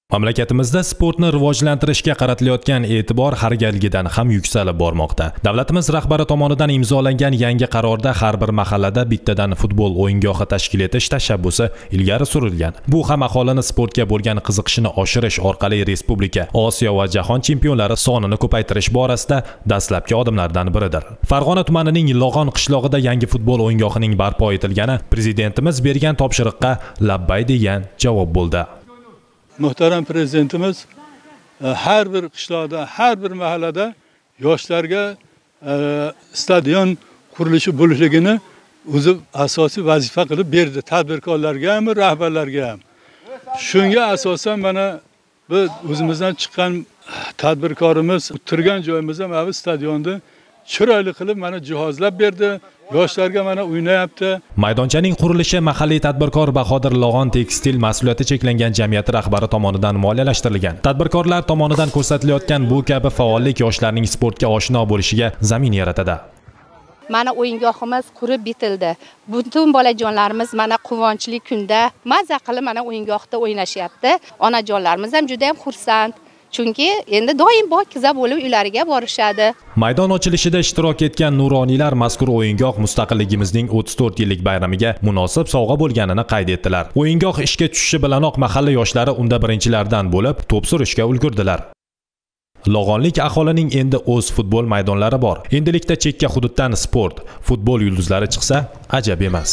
Mamlakatimizda sportni rivojlantirishga qaratilayotgan e'tibor har galgidan ham yuksalib bormoqda. Davlatimiz rahbari tomonidan imzolangan yangi qarorda har bir mahallada bittadan futbol o'yingohi tashkil etish tashabbusi ilgari surilgan. Bu ham aholini sportga bo'lgan qiziqishini oshirish orqali respublika, Osiyo va jahon chempionlari sonini ko'paytirish borasida dastlabki odamlardan biridir. Farg'ona tumanining Lo'g'on qishlog'ida yangi futbol o'yingohining barpo etilgani prezidentimiz bergan topshiriqqa labbay degan javob bo'ldi. Muhtaram prezidentimiz har bir qishloqda, har bir mahallada yoshlarga stadion qurilishi bo'lishligini o'zi asosiy vazifa qilib berdi. Tadbirkorlarga ham, rahbarlarga ham. Shunga asosan mana biz o'zimizdan chiqqan tadbirkorimiz turgan joyimiz ham bu stadionni chiroyli qilib mana jihozlab berdi. Yoshlarga mana o'ynayapti. Maydonchaning qurilishi mahalliy tadbirkor Bahodir Lo'g'on tekstil mas'uliyati cheklangan jamiyati rahbari tomonidan moliyalashtirilgan. Tadbirkorlar tomonidan ko'rsatilayotgan bu kabi faollik yoshlarning sportga oshno bo'lishiga zamin yaratadi. Mana o'yingohimiz qurib bitildi. Butun bolajonlarimiz mana quvonchli kunda maza qilib mana o'yingohda o'ynashyapti. Onajonlarimiz ham juda ham xursand. Chunki endi doim pokiza bo'lib uylariga borishadi. Maydon ochilishida ishtirok etgan nuroniylar mazkur o'yingoh mustaqilligimizning 34 yillik bayramiga munosib sovg'a bo'lganini qayd etdilar. O'yingoh ishga tushishi bilanoq mahalla yoshlari unda birinchilardan bo'lib to'p surishga ulgurdilar. Lo'g'onlik aholining endi o'z futbol maydonlari bor. Endilikda chekka hududdan sport, futbol yulduzlari chiqsa ajab emas.